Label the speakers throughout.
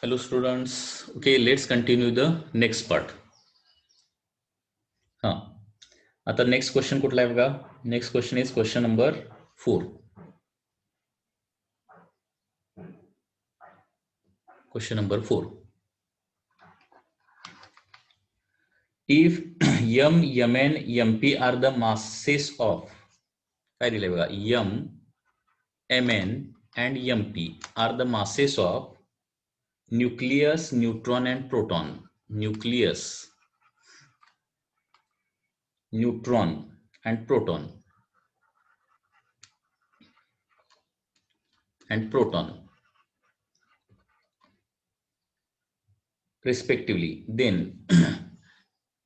Speaker 1: Hello students. Okay, let's continue the next part. हाँ, आता next question कुठला आहे बघा. Next question is question number 4. Question number 4. If M, Mn, Mp are the masses of, काय दिलंय बघा, M, Mn and Mp are the masses of nucleus, neutron and proton. Nucleus, neutron and proton. And proton respectively,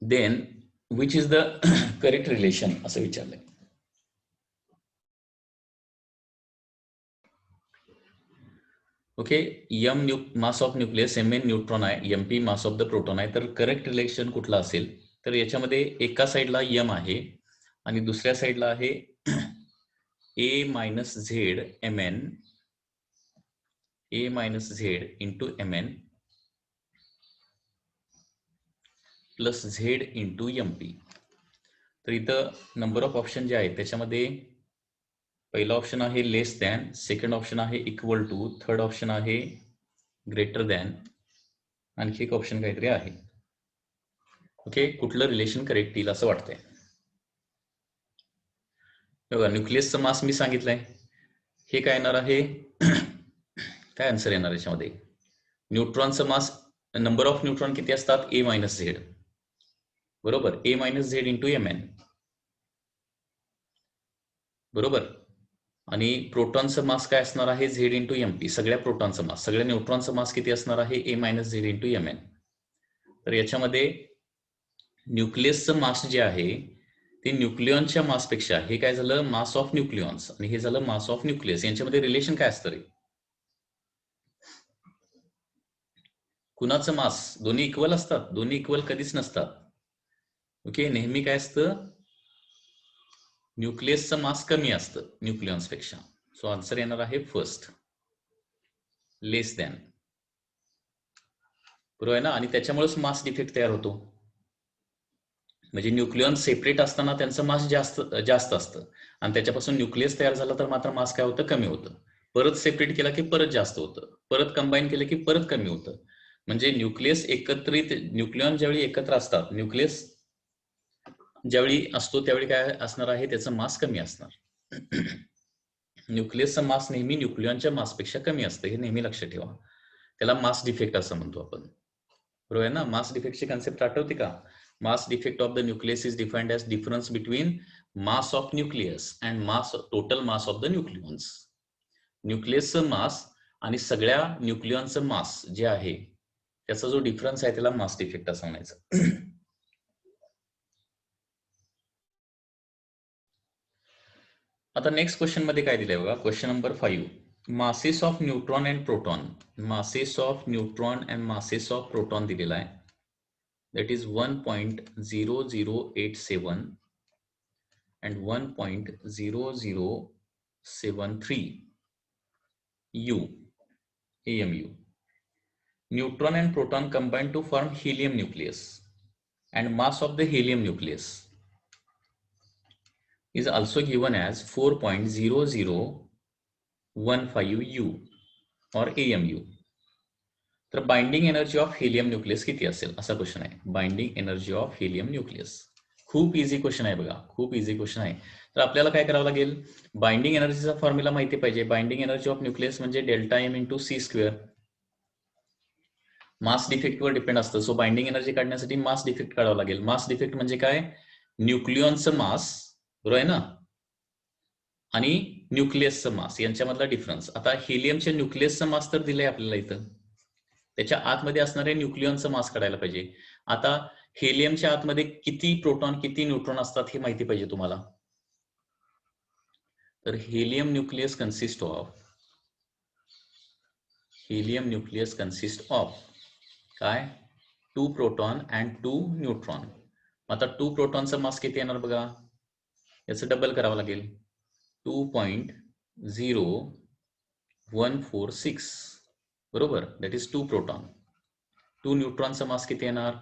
Speaker 1: then which is the correct relation असं विचारलंय. Okay, M mass of nucleus, Mn neutron आहे, Mp mass of the proton आहे. तर correct relation कुठला असेल तर याच्यामध्ये एका साईडला M आहे आणि दुसऱ्या साईडला आहे A minus Z Mn, A minus Z into Mn plus Z into Mp. तर इथं नंबर ऑफ ऑप्शन जे आहेत त्याच्यामध्ये पहिला ऑप्शन आहे लेस दॅन, सेकंड ऑप्शन आहे इक्वल टू, थर्ड ऑप्शन आहे ग्रेटर दॅन, आणखी एक ऑप्शन काहीतरी आहे. ओके, कुठलं रिलेशन करेक्ट येईल असं वाटतंय. बघा, न्यूक्लियसचं मास मी सांगितलंय, हे काय येणार आहे, काय आन्सर येणार याच्यामध्ये. न्यूट्रॉनचं मास, नंबर ऑफ न्यूट्रॉन किती असतात, A मायनस झेड, बरोबर, A minus Z into Mn, बरोबर. आणि प्रोटॉनचं मास काय असणार आहे, झेड इंटू Mp. सगळ्या प्रोटॉनचं मास, सगळ्या न्यूट्रॉनचं मास किती असणार आहे, A minus Z into Mn. तर याच्यामध्ये न्यूक्लियसचं मास जे आहे ते न्यूक्लियॉनच्या मासपेक्षा, हे काय झालं, मास ऑफ न्यूक्लियॉन्स, आणि हे झालं मास ऑफ न्यूक्लियस. यांच्यामध्ये रिलेशन काय असतं रे, कुणाचं मास, दोन्ही इक्वल असतात, दोन्ही इक्वल कधीच नसतात. ओके, नेहमी काय असतं, न्यूक्लियसचं मास कमी असतं न्यूक्लियॉन्स पेक्षा. सो आन्सर येणार आहे फर्स्ट, लेस दॅन, बरोबर आहे ना. आणि त्याच्यामुळेच मास डिफेक्ट तयार होतो. म्हणजे न्यूक्लियॉन सेपरेट असताना त्यांचं मास जास्त असतं आणि त्याच्यापासून न्यूक्लियस तयार झाला तर मात्र मास काय होतं, कमी होतं. परत सेपरेट केला की परत जास्त होतं, परत कंबाईन केलं की परत कमी होतं. म्हणजे न्यूक्लियस एकत्रित, न्यूक्लियॉन ज्यावेळी एकत्र असतात, न्यूक्लियस ज्यावेळी असतो त्यावेळी काय असणार आहे, त्याचं मास कमी असणार. न्यूक्लियसचं मास नेहमी न्यूक्लियॉनच्या मासपेक्षा कमी असतं, हे नेहमी लक्षात ठेवा. त्याला मास डिफेक्ट असं म्हणतो आपण, बरोबर आहे ना. मास डिफेक्टची कन्सेप्ट आठवते का. Mass defect of the nucleus is defined as difference between mass of nucleus and total mass of the nucleons. न्यूक्लियसचं मास आणि सगळ्या न्यूक्लियॉनचं मास जे आहे त्याचा जो डिफरन्स आहे त्याला मास डिफेक्ट असं म्हणायचं. आता नेक्स्ट क्वेश्चन मध्ये काय दिलंय बघा, question number 5. Masses of neutron and proton, masses of neutron and masses of proton दिलेला आहे. That is 1.0087 and 1.0073 U, AMU. Neutron and proton combine to form helium nucleus, and mass of the helium nucleus is also given as 4.0015 U or AMU. तर binding energy of helium nucleus किती असेल असा question आहे. Binding energy of helium nucleus, खूप easy question आहे बघा, खूप easy question आहे. तर आपल्याला काय करावं लागेल, बाइंडिंग एनर्जीचा फॉर्म्युला माहिती पाहिजे. बाइंडिंग एनर्जी ऑफ न्यूक्लियस म्हणजे delta M into C square. Mass डिफेक्टवर डिपेंड असतं. सो बाइंडिंग एनर्जी काढण्यासाठी मास डिफेक्ट काढावं लागेल. मास डिफेक्ट म्हणजे काय, न्यूक्लियॉनचं मास, बरोबर आहे ना, आणि न्यूक्लियसचं मास यांच्यामधला डिफरन्स. आता हिलियमच्या न्यूक्लियसचं मास तर दिलंय आपल्याला इथं, त्याच्या आतमध्ये असणारे न्यूक्लियॉनचं मास काढायला पाहिजे. आता हेलियमच्या आतमध्ये किती प्रोटॉन किती न्यूट्रॉन असतात हे माहिती पाहिजे तुम्हाला. तर हेलियम न्यूक्लियस कन्सिस्ट ऑफ काय, 2 प्रोटॉन अँड 2 न्यूट्रॉन. आता 2 प्रोटॉनचा मास किती येणार बघा, याचं डबल करावं लागेल, 2.0146 बरोबर, दॅट इज 2 प्रोटॉन. 2 न्यूट्रॉनचा मास किती येणार?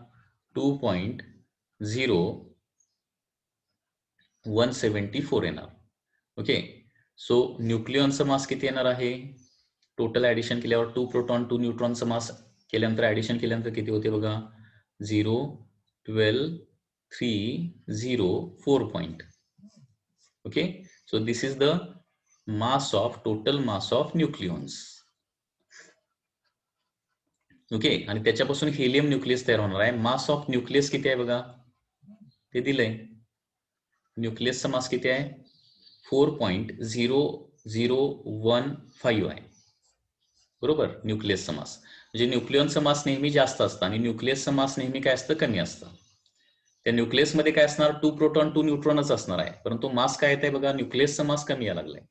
Speaker 1: 2.0174 येणार. ओके, सो न्यूक्लियॉनचा मास किती येणार आहे? टोटल ऍडिशन केल्यावर 2 प्रोटॉन 2 न्यूट्रॉनचा मास केल्यानंतर ऍडिशन केल्यानंतर किती होते बघा? 0.12304 point. Okay, so this is the mass of total mass of nucleons. Okay, आणि त्याच्यापासून हेलियम न्यूक्लियस तयार होणार आहे. मास ऑफ न्यूक्लियस किती आहे बघा? ते दिलंय. न्यूक्लियसचा मास किती आहे? 4.0015 आहे. बरोबर, न्यूक्लियसचा मास. म्हणजे न्यूक्लियॉनचा मास नेहमी जास्त असतं आणि न्यूक्लियसचं मास नेहमी काय असतं? कमी असतं. त्या न्यूक्लियसमध्ये काय असणार? 2 प्रोटॉन 2 न्यूट्रॉनच असणार आहे, परंतु मास काय येत आहे बघा? न्यूक्लियसचा मास कमी यायला लागलाय.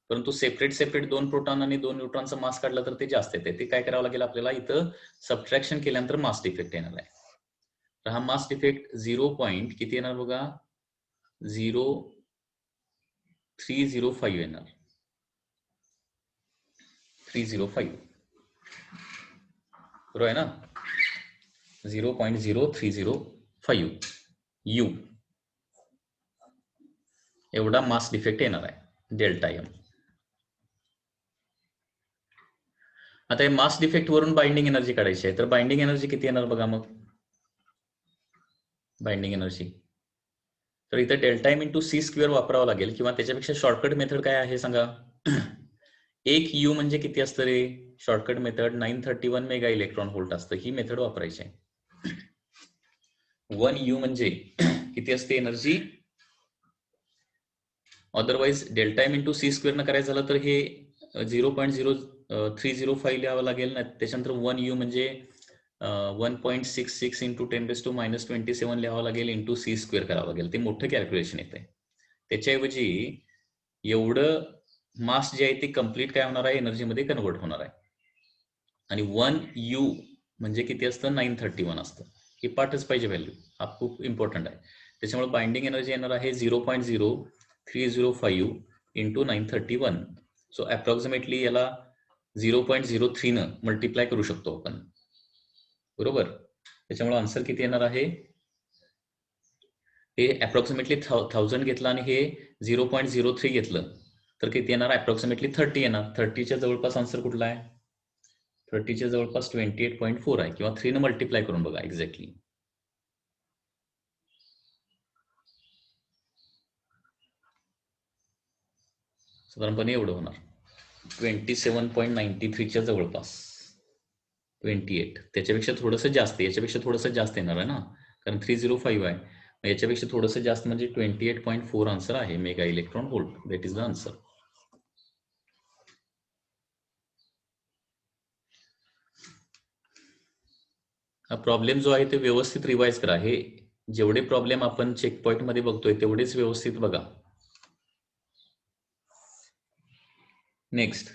Speaker 1: परंतु सेपरेट 2 प्रोटॉन आणि 2 न्यूट्रॉनचा मास काढला तर ते जास्त येते. ते काय करावं लागेल आपल्याला? इथं सबट्रॅक्शन केल्यानंतर मास डिफेक्ट येणार आहे. तर हा मास डिफेक्ट 0. किती येणार बघा? 0.305 येणार. 305 बरोबर आहे ना? 0.0305 U एवढा मास डिफेक्ट येणार आहे, डेल्टा एम. आता मास डिफेक्ट वरून बाइंडिंग एनर्जी काढायची आहे, तर बाइंडिंग एनर्जी किती येणार बघा? मग बाइंडिंग एनर्जी तर इथं delta M into C square वापरावं लागेल, किंवा त्याच्यापेक्षा शॉर्टकट मेथड काय आहे सांगा? 1 U म्हणजे किती असतं रे? Shortcut method 931 mega electron volt असतं. ही मेथड वापरायची आहे. 1 U म्हणजे किती असते energy? Otherwise delta M into C square न करायचं झालं तर हे 0.0305 लिहावं लागेल ना. त्याच्यानंतर 1 U म्हणजे 1.66 इंटू 10⁻⁻27 लिहावं लागेल, इंटू सी स्क्वेअर करावं लागेल. ते मोठं कॅल्क्युलेशन येते. त्याच्याऐवजी एवढं मास जे आहे ते कम्प्लीट काय होणार आहे? एनर्जीमध्ये कन्वर्ट होणार आहे. आणि 1 U म्हणजे किती असतं? 931 असतं. हे पाठच पाहिजे व्हॅल्यू, हा खूप इम्पॉर्टंट आहे. त्याच्यामुळे बाइंडिंग एनर्जी येणार आहे 0.0305 इंटू 931. सो अप्रॉक्सिमेटली याला 0.03 न मल्टिप्लाय करू शकतो आपण. बरोबर, त्याच्यामुळे आन्सर किती येणार आहे? हे अप्रॉक्सिमेटली 1000 घेतलं आणि हे 0.03 घेतलं तर किती येणार? अप्रॉक्सिमेटली 30 येणार. 30च्या जवळपास आन्सर कुठला आहे? 30च्या जवळपास 28.4 आहे, किंवा 3 न मल्टिप्लाय करून बघा एक्झॅक्टली. साधारणपणे एवढं होणार, 27.93च्या जवळपास. 28, त्याच्यापेक्षा थोडंसं जास्त, याच्यापेक्षा थोडंसं जास्त येणार आहे ना, कारण 305 आहे. याच्यापेक्षा थोडंसं जास्त म्हणजे 28.4 आन्सर आहे, mega electron volt. That is the answer. हा प्रॉब्लेम जो आहे ते व्यवस्थित रिवाइज करा. हे जेवढे प्रॉब्लेम आपण चेक पॉइंट मध्ये बघतोय तेवढेच व्यवस्थित बघा. Next,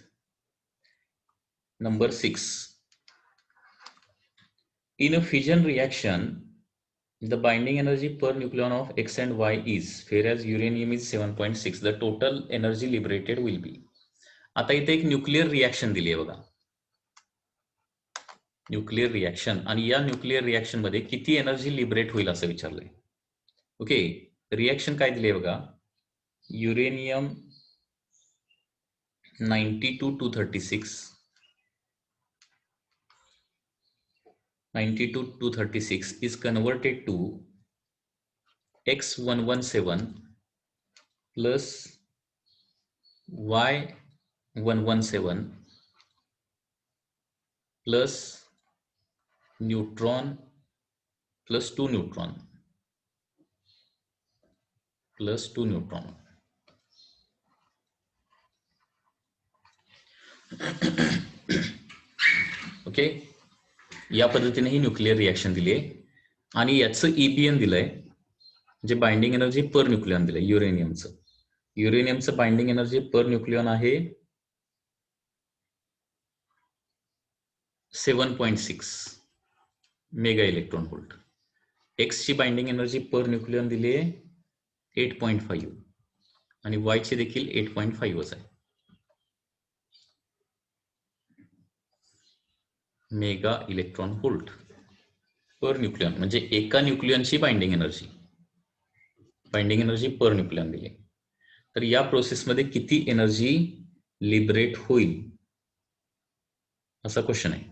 Speaker 1: number 6. In a fission reaction, the binding energy per nucleon of X and Y is, whereas uranium is 7.6. The total energy liberated will be. आता इथे एक न्यूक्लिअर रिॲक्शन दिली आहे बघा, न्यूक्लिअर रिॲक्शन, आणि या न्यूक्लिअर रिॲक्शन मध्ये किती एनर्जी लिबरेट होईल असं विचारलंय. ओके, रिॲक्शन काय दिली आहे बघा? Uranium 92-236 is converted to X117 plus Y117 plus neutron plus 2 neutron plus 2 neutron. Okay, या पद्धतीने ही न्यूक्लिअर रिॲक्शन दिली आहे, आणि याचं EBN दिलंय, जे बाइंडिंग एनर्जी पर न्यूक्लियॉन दिलंय. युरेनियमचं बाइंडिंग एनर्जी पर न्यूक्लियॉन आहे 7.6 मेगा इलेक्ट्रॉन व्होल्ट. X ची बाइंडिंग एनर्जी पर न्यूक्लियॉन दिली आहे 8.5 आणि Y ची देखील 8.5च आहे. Mega electron volt per nucleon, म्हणजे एका न्यूक्लियनची बाइंडिंग एनर्जी पर न्यूक्लियन दिली. तर या प्रोसेसमध्ये किती एनर्जी लिबरेट होईल असा क्वेश्चन आहे.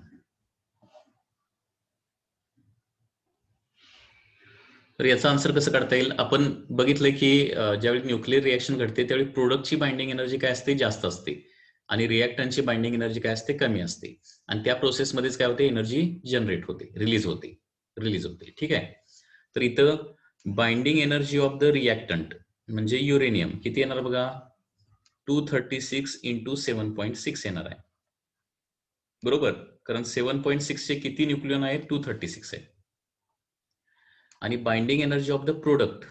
Speaker 1: तर याचा आन्सर कसं काढता येईल? आपण बघितलं की ज्यावेळी न्यूक्लिअर रिएक्शन घडते त्यावेळी प्रोडक्टची बाइंडिंग एनर्जी काय असते? जास्त असते, आणि रिएक्टंटची बाइंडिंग एनर्जी काय असते? कमी असते. आणि त्या प्रोसेसमध्येच काय होते? एनर्जी जनरेट होते, रिलीज होते. ठीक आहे. तर इथं binding energy of the reactant म्हणजे युरेनियम किती येणार बघा? 236 इंटू 7.6 येणार आहे, बरोबर? कारण 7.6 चे किती न्यूक्लियन आहेत? 236 आहे. आणि binding energy of the product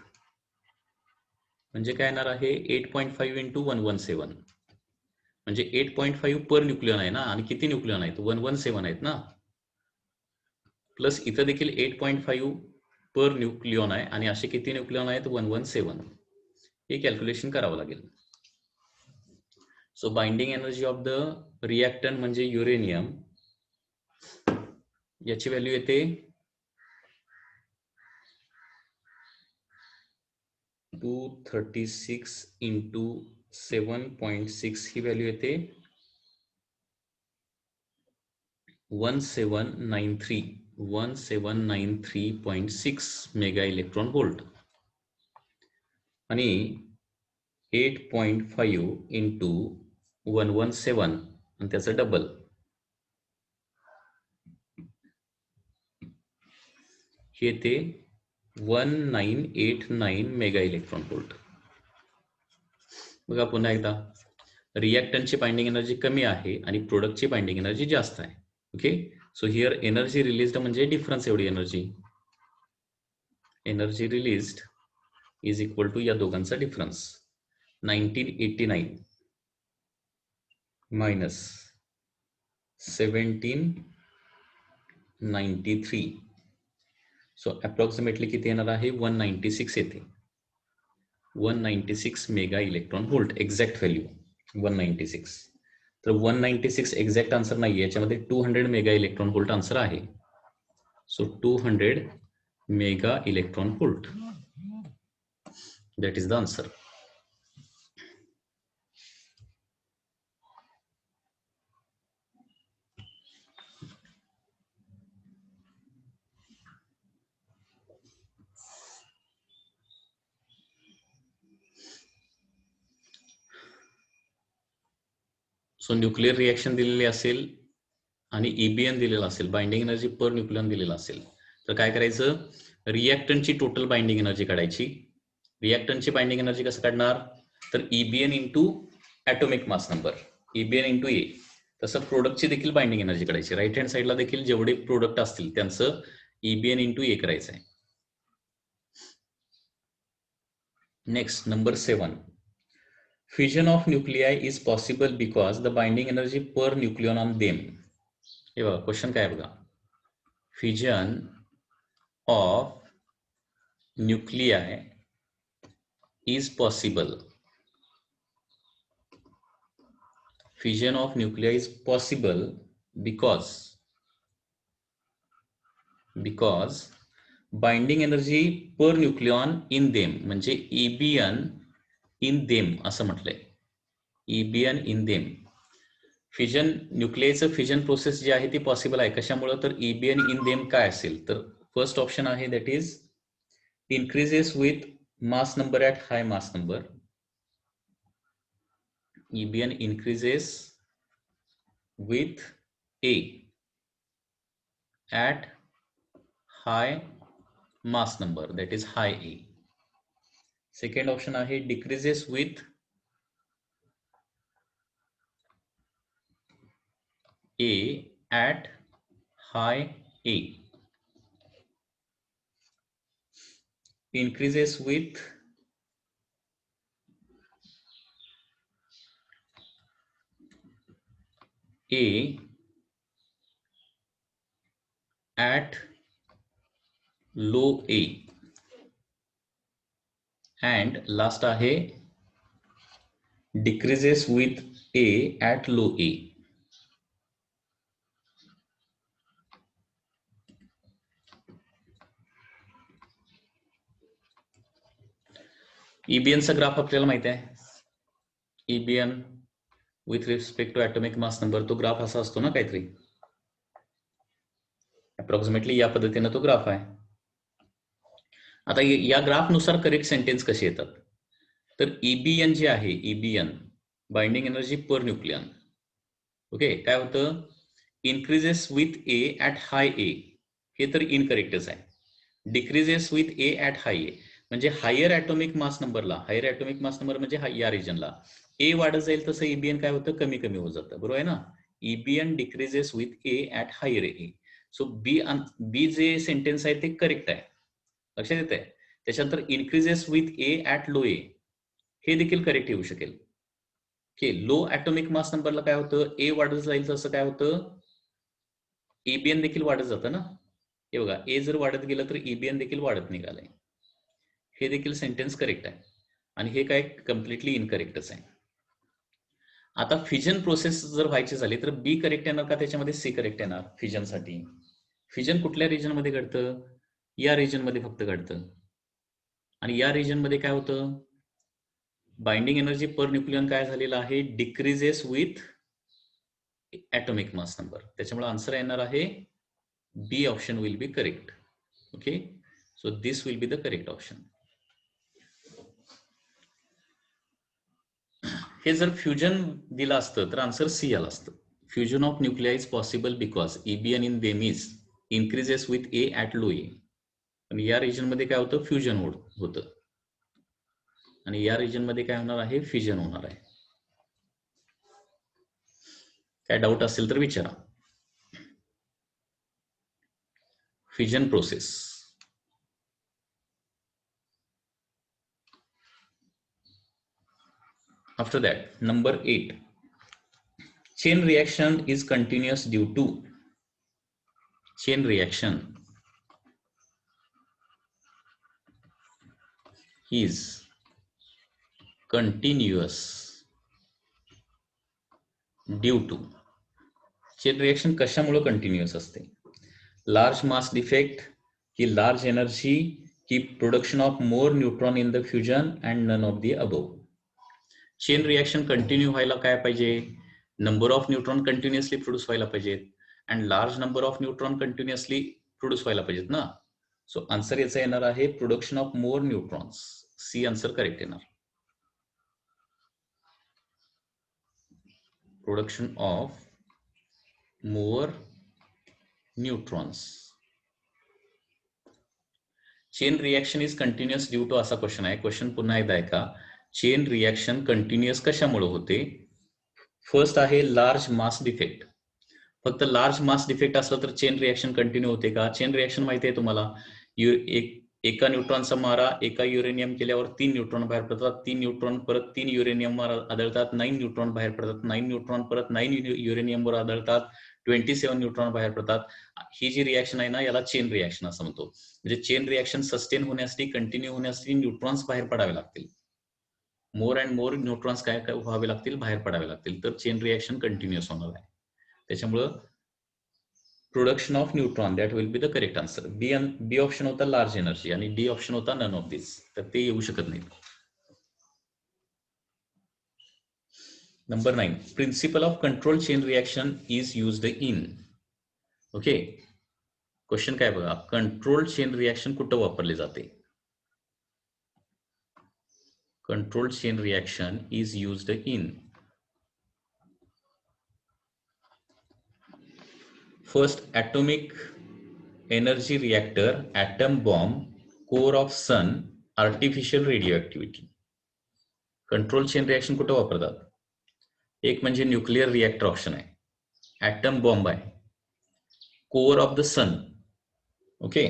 Speaker 1: म्हणजे काय येणार आहे? 8.5 इंटू 117, म्हणजे 8.5 पर न्यूक्लियन आहे ना, आणि किती न्यूक्लियन आहेत? 117 आहेत ना, प्लस इथं देखील 8.5 पर न्यूक्लियन आहे, आणि असे किती न्यूक्लियन आहेत? 117. हे कॅल्क्युलेशन करावं लागेल. So binding energy of the reactant म्हणजे युरेनियम, याची व्हॅल्यू येते 236 इंटू 7.6, ही व्हॅल्यू येते 1793.6 मेगा इलेक्ट्रॉन व्होल्ट, आणि 8.5 इंटू 117 आणि त्याचं डबल, हे येते 1989 मेगा इलेक्ट्रॉन व्होल्ट. बघा पुन्हा एकदा, रिएक्टंटची बाइंडिंग एनर्जी कमी आहे आणि प्रोडक्टची बाइंडिंग एनर्जी जास्त आहे. Okay, so here energy released म्हणजे डिफरन्स, एवढी energy released is equal to या दोघांचा डिफरन्स, 1989 मायनस 1793. सो अप्रॉक्सिमेटली किती येणार आहे? 196 येते. 196 mega electron volt, exact value 196. तर 196 एक्झॅक्ट आन्सर नाही, याच्यामध्ये 200 मेगा इलेक्ट्रॉन व्होल्ट आन्सर आहे. So 200 mega electron volt, that is the answer. So nuclear reaction दिलेली असेल आणि EBN दिलेला असेल, बाइंडिंग एनर्जी पर न्यूक्लियन दिलेला असेल, तर काय करायचं? रिएक्टंटची टोटल बाइंडिंग एनर्जी काढायची. रिएक्टंटची बाइंडिंग एनर्जी कसं काढणार? तर EBN into atomic mass number, EBN into A. तसं प्रोडक्टची देखील बाइंडिंग एनर्जी काढायची. राईट हँड साईडला देखील जेवढे प्रोडक्ट असतील त्यांचं EBN इंटू ए करायचं आहे. Next, number 7. Fission of nuclei is possible because the binding energy per nucleon on them. हे बघा क्वेश्चन काय बघा, fission of nuclei is possible. Fission of nuclei is possible because binding energy per nucleon in them म्हणजे EBN in them असं म्हटलंय, EBN in them. Fission, न्यूक्लियाचं fission process जी आहे ती पॉसिबल आहे. कशामुळे? तर EBN in them काय असेल? तर फर्स्ट ऑप्शन आहे, that is increases with mass number at high mass number. EBN increases with A at high mass number, that is high A. Second option आहे decreases with A at high A. Increases with A at low A. And last आहे decreases with A at low A. ईबीएनचा graph आपल्याला माहिती आहे. EBN with respect to atomic mass number, तो graph असा असतो ना काहीतरी, अप्रॉक्सिमेटली या पद्धतीने तो ग्राफ आहे. आता या ग्राफनुसार करेक्ट सेंटेन्स कसे येतात, तर ईबीएन जे आहे, EBN binding energy per nucleon, okay, काय होतं, increases with A at high A, हे तर इनकरेक्टच आहे. Decreases with A at high A म्हणजे हायर ॲटॉमिक मास नंबरला, हायर ॲटॉमिक मास नंबर म्हणजे या रिजनला ए वाढत जाईल तसं ईबीएन काय होतं, कमी कमी होत जातं, बरोबर आहे ना. EBN decreases with A at higher A. So B जे सेंटेन्स आहे ते करेक्ट आहे, लक्षात येत आहे. त्याच्यानंतर increases with A at low A, हे देखील करेक्ट येऊ शकेल. ओके, लो ॲटॉमिक मास नंबरला काय होतं, ए वाढत जाईल तसं काय होतं, ईबीएन देखील वाढत जातं ना. हे बघा, ए जर वाढत गेलं तर ईबीएन देखील वाढत निघालंय, हे देखील सेंटेन्स करेक्ट आहे. आणि हे काय कम्प्लिटली इनकरेक्टच आहे. आता फिजन प्रोसेस जर व्हायची झाली तर बी करेक्ट येणार का त्याच्यामध्ये, सी करेक्ट येणार फिजनसाठी. फिजन कुठल्या रिजनमध्ये घडतं, या रिजनमध्ये फक्त घडतं. आणि या रिजनमध्ये काय होतं, बाइंडिंग एनर्जी पर न्यूक्लियन काय झालेलं आहे, decreases with atomic mass number. त्याच्यामुळे आन्सर येणार आहे B option will be correct. Okay, so this will be the correct option. हे जर फ्युजन दिलं असतं तर आन्सर सी आलं असतं. Fusion of nuclei is possible because EBN in them is increases with A at low A. पण या region मध्ये काय होतं, फ्युजन होतं. आणि या रिजन मध्ये काय होणार आहे, फ्युजन होणार आहे. काय डाऊट असेल तर विचारा. Fusion process. After that, number 8, chain reaction is continuous due to, chain reaction is continuous due to. Chain reaction कशामुळे कंटिन्युअस असते, लार्ज मास डिफेक्ट की लार्ज एनर्जी की production of more neutron in the fusion and none of the above. Chain reaction continue व्हायला काय पाहिजे, number of neutron continuously produce व्हायला पाहिजेत and large number of neutron continuously produce व्हायला पाहिजेत ना. सो आन्सर याचा येणार आहे production of more neutrons. C answer correct येणार. Production of more neutrons. Chain reaction is continuous due to असा क्वेश्चन आहे. क्वेश्चन पुन्हा एकदा ऐका. चेन रिएक्शन कंटिन्युअस कशामुळे होते. फर्स्ट आहे लार्ज मास डिफेक्ट. फक्त लार्ज मास डिफेक्ट असलं तर चेन रिएक्शन कंटिन्यू होते का. चेन रिएक्शन माहिती आहे तुम्हाला, एका न्यूट्रॉनचा मारा एका युरेनियम केल्यावर 3 न्यूट्रॉन बाहेर पडतात, 3 न्यूट्रॉन परत 3 युरेनियमवर आढळतात, 9 न्यूट्रॉन बाहेर पडतात, 9 न्यूट्रॉन परत 9 युरेनियमवर आढळतात, 27 न्यूट्रॉन बाहेर पडतात. ही जी रिएक्शन आहे ना, याला चेन रिएक्शन असं म्हणतो. म्हणजे चेन रिएक्शन सस्टेन होण्यासाठी, कंटिन्यू होण्यासाठी न्यूट्रॉन्स बाहेर पडावे लागतील, मोर अँड मोर न्यूट्रॉन्स काय व्हावे लागतील, बाहेर पडावे लागतील, तर चेन रिएक्शन कंटिन्युअस होणार आहे. त्याच्यामुळं production of neutron that will be the correct answer. B option होता लार्ज एनर्जी आणि डी ऑप्शन होता नन ऑफ दिस, तर ते येऊ शकत नाही. Number 9, principle of control chain reaction is used in. Okay, question काय बघा, कंट्रोल चेन रिएक्शन कुठं वापरले जाते. Control chain reaction is used in, first atomic energy reactor, atom bomb, core of sun, artificial radioactivity. Control chain reaction कुठं वापरतात. एक म्हणजे nuclear reactor option आहे, ॲटम बॉम्ब आहे, core of the sun, okay,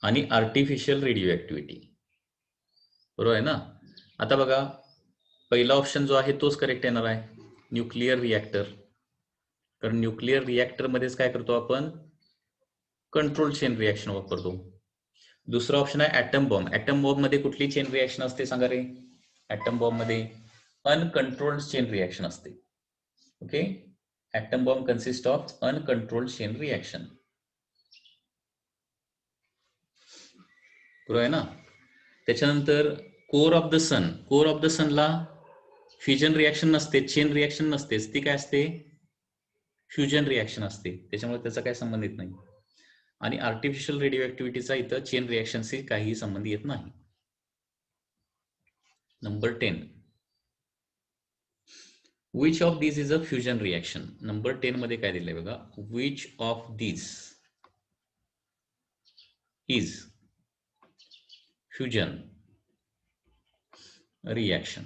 Speaker 1: आणि आर्टिफिशियल रेडिओ ऍक्टिव्हिटी. बरोबर आहे ना. आता बघा, पहिला ऑप्शन जो आहे तोच करेक्ट येणार आहे, न्यूक्लिअर रिएक्टर. कारण न्यूक्लिअर रिएक्टर मध्येच काय करतो आपण, कंट्रोल चेन रिएक्शन वापरतो. दुसरा ऑप्शन आहे ॲटम बॉम्ब. ॲटम बॉम्ब मध्ये कुठली चेन रिएक्शन असते सांगा रे. ॲटम बॉम्ब मध्ये अनकंट्रोल्ड चेन रिएक्शन असते. Okay, atom bomb consist of uncontrolled chain reaction. बरोबर आहे ना. त्याच्यानंतर कोर ऑफ द सनला फ्युजन रिॲक्शन नसते, चेन रिॲक्शन नसतेच, ती काय असते, फ्युजन रिॲक्शन असते, त्याच्यामुळे त्याचा काही संबंध येत नाही. आणि आर्टिफिशियल रेडिओ इथं चेन रिॲक्शनशी काहीही संबंध येत नाही. Number 10, which of this is a fusion reaction. Number 10 मध्ये काय दिलंय बघा, which of this is fusion reaction.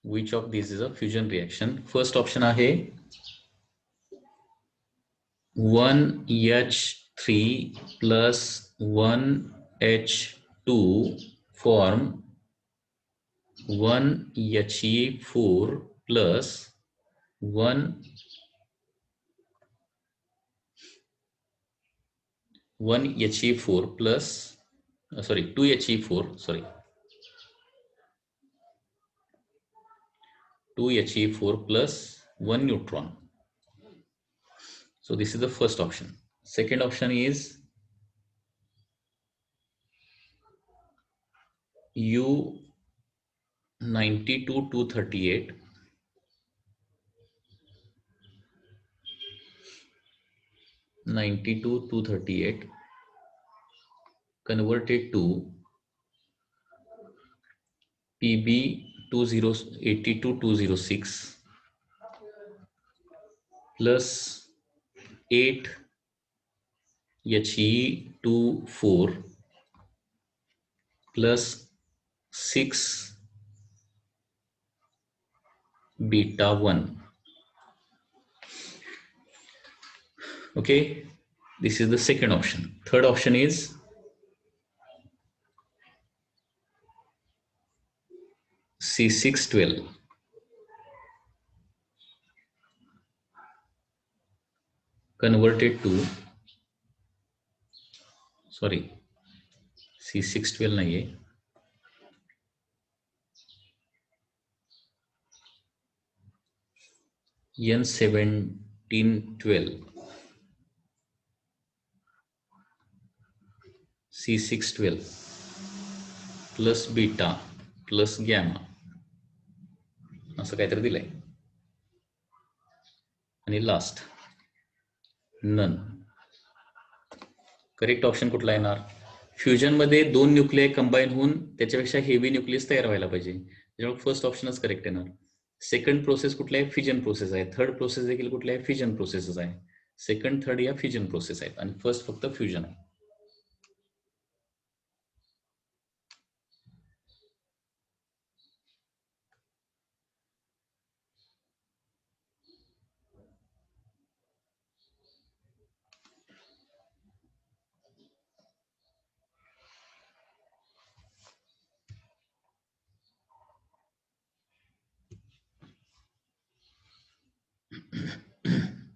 Speaker 1: Which of this is a fusion reaction. First option आहे 1H3 plus 1H2 form 1He4 plus 1He4 plus 2He4, 2He4 plus 1 neutron. So this is the first option. Second option is U92-238 converted to Pb82-206 plus 8He24 plus 6β1. Okay, this is the second option. Third option is C612 converted to C612 नहीं है, N1712 C612 plus beta plus gamma असं काहीतरी दिलंय. आणि last none. Correct option कुठला येणार, fusion मध्ये 2 nuclei combine होऊन त्याच्यापेक्षा हेवी न्यूक्लियस तयार व्हायला पाहिजे, त्याच्यामुळे फर्स्ट ऑप्शनच करेक्ट येणार. सेकंड प्रोसेस कुठला आहे, फ्युजन प्रोसेस आहे. थर्ड प्रोसेस देखील कुठला आहे, फ्युजन प्रोसेसच आहे. सेकंड थर्ड या फ्युजन प्रोसेस आहेत आणि फर्स्ट फक्त फ्युजन आहे.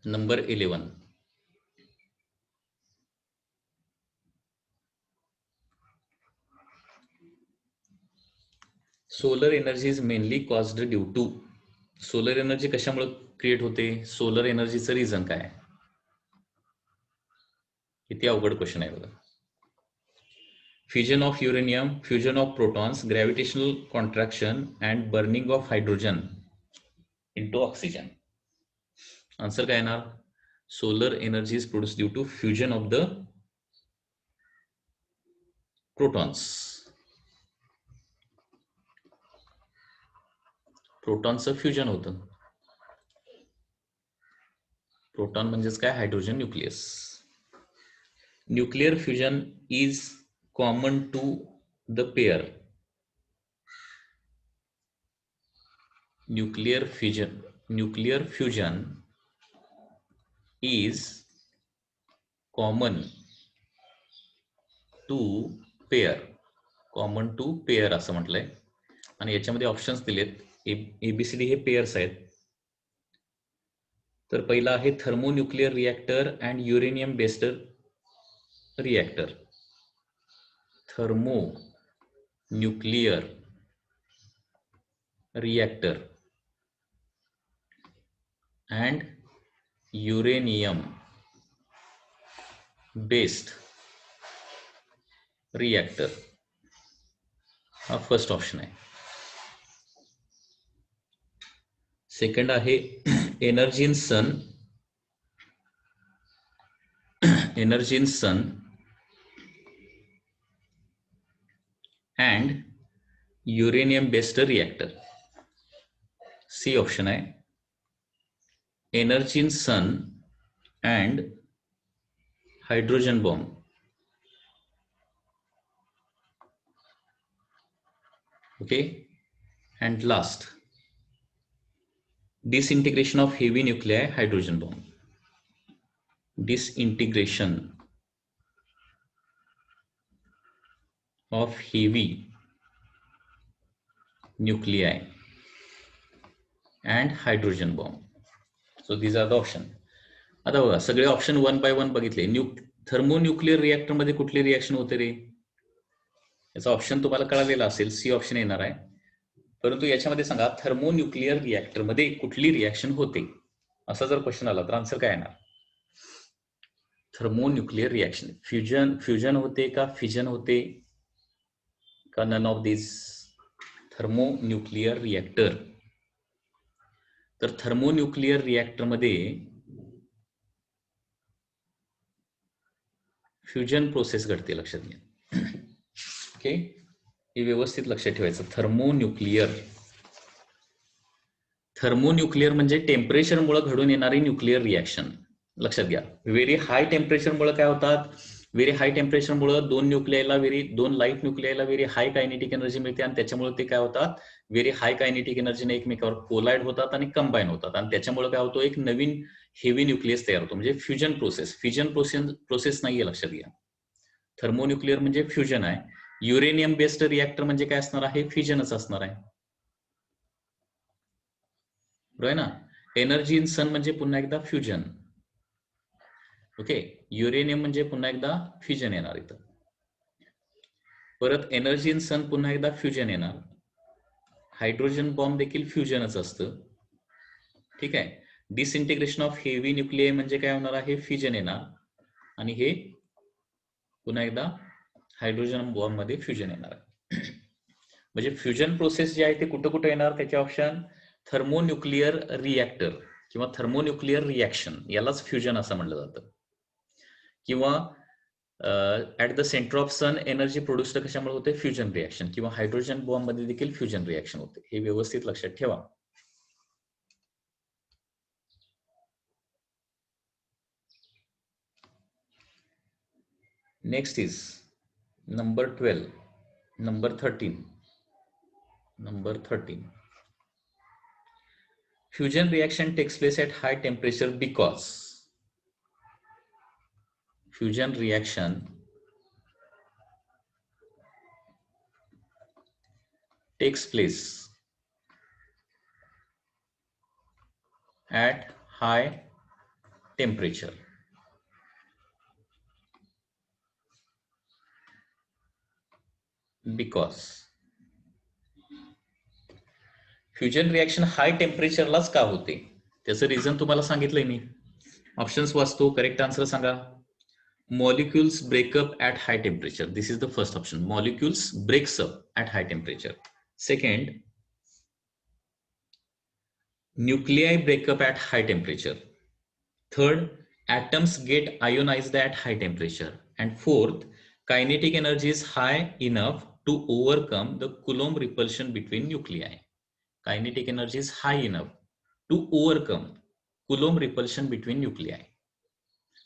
Speaker 1: Number 11, solar energy is mainly caused due to. Solar energy कशामुळे क्रिएट होते, सोलर एनर्जीचं रिझन काय. किती अवघड क्वेश्चन आहे बघा. Fusion of uranium, fusion of protons, gravitational contraction and burning of hydrogen into oxygen. Answer काय येणार, solar energy is produce due to fusion of the protons. प्रोटॉनचं फ्युजन होतं. प्रोटॉन म्हणजेच काय, hydrogen nucleus. Nuclear fusion is common to the pair. Nuclear fusion is common to pair असं म्हटलंय. आणि याच्यामध्ये ऑप्शन्स दिलेत, एबीसीडी हे पेयर्स आहेत. तर पहिला आहे thermonuclear reactor and uranium based reactor. Thermonuclear reactor and uranium based reactor. हा फर्स्ट ऑप्शन आहे. सेकंड आहे energy in sun, energy in sun and uranium based reactor. C option आहे energy in sun and hydrogen bomb. Okay, and last disintegration of heavy nuclei hydrogen bomb. Disintegration of heavy nuclei and hydrogen bomb. So these are the option. आता बघा सगळे option one by one बघितले. थर्मोन्यूक्लिअर reactor मध्ये कुठली reaction होते रे? याचा option तुम्हाला कळालेला असेल, सी ऑप्शन येणार आहे. परंतु याच्यामध्ये सांगा थर्मोन्यूक्लिअर रिएक्टर मध्ये कुठली रिएक्शन होते, असा जर क्वेश्चन आला तर आन्सर काय येणार? थर्मोन्यूक्लिअर रिएक्शन फ्युजन होते का फिजन होते का नन ऑफ दिस? थर्मोन्यूक्लिअर रिएक्टर. तर थर्मोन्यूक्लिअर रिएक्टर मध्ये फ्युजन प्रोसेस घडते, लक्षात घ्या. ओके, हे व्यवस्थित लक्षात ठेवायचं. थर्मोन्यूक्लिअर म्हणजे टेम्परेचरमुळे घडून येणारी न्यूक्लिअर रिएक्शन. लक्षात घ्या, व्हेरी हाय टेम्परेचरमुळे काय होतात? व्हेरी हाय टेम्परेचरमुळे दोन लाईट न्यूक्लियाला व्हेरी हाय कायनेटिक एनर्जी मिळते आणि त्याच्यामुळे ते काय होतात? व्हेरी हाय कायनेटिक एनर्जीने एकमेकावर कोलाइड होतात आणि कंबाईन होतात आणि त्याच्यामुळे काय होतो? एक नवीन हेवी न्यूक्लियस तयार होतो, म्हणजे फ्युजन प्रोसेस. फ्युजन प्रोसेस नाहीये, लक्षात घ्या. थर्मोन्यूक्लिअर म्हणजे फ्युजन आहे. युरेनियम बेस्ड रिएक्टर म्हणजे काय असणार आहे? फ्युजनच असणार आहे, बरोबर ना. एनर्जी इन सन म्हणजे पुन्हा एकदा फ्युजन. ओके, युरेनियम म्हणजे पुन्हा एकदा फ्युजन येणार इथं. परत एनर्जी इन सन पुन्हा एकदा फ्युजन येणार. हायड्रोजन बॉम्ब देखील फ्युजनच असतं, ठीक आहे. डिसइंटिग्रेशन ऑफ हेवी न्यूक्लिय म्हणजे काय होणार आहे? फ्युजन येणार आणि हे पुन्हा एकदा हायड्रोजन बॉम्ब मध्ये फ्युजन येणार आहे. म्हणजे फ्युजन प्रोसेस जे आहे ते कुठं कुठं येणार? त्याचे ऑप्शन थर्मोन्यूक्लिअर रिएक्टर किंवा थर्मोन्यूक्लिअर रिएक्शन, यालाच फ्युजन असं म्हटलं जातं. किंवा at the centre of sun energy produced कशामुळे होते? Fusion reaction. किंवा हायड्रोजन बॉम्ब मध्ये देखील फ्युजन रिएक्शन होते. हे व्यवस्थित लक्षात ठेवा. Next is number 12, number 13. Fusion reaction takes place at high temperature because fusion reaction takes place at high temperature. Because fusion reaction high टेम्परेचरलाच का होते? त्याचं रिझन तुम्हाला सांगितलंय मी. ऑप्शन्स वाचतो, करेक्ट आन्सर सांगा. Molecules break up at high temperature. This is the first option. Molecules breaks up at high temperature. Second, nuclei break up at high temperature. Third, atoms get ionized at high temperature. And fourth, kinetic energy is high enough to overcome the Coulomb repulsion between nuclei. Kinetic energy is high enough to overcome Coulomb repulsion between nuclei.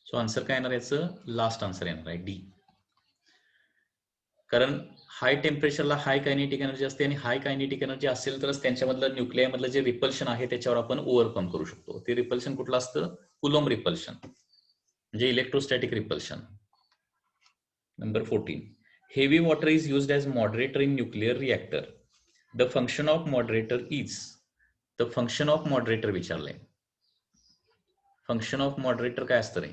Speaker 1: So answer काय येणार याचं? Last answer येणार आहे, D. कारण हाय टेम्परेचरला हाय kinetic energy असते आणि हाय kinetic energy असेल तरच त्यांच्यामधलं न्यूक्लिया मधलं जे रिपल्शन आहे त्याच्यावर आपण ओव्हरकम करू शकतो. ते रिपल्शन कुठलं असतं? कुलॉम्ब रिपल्शन, म्हणजे electrostatic repulsion. Number 14, heavy water is used as moderator in nuclear reactor. The function of moderator is. The function of moderator विचारलंय. फंक्शन ऑफ मॉडरेटर काय असतं रे?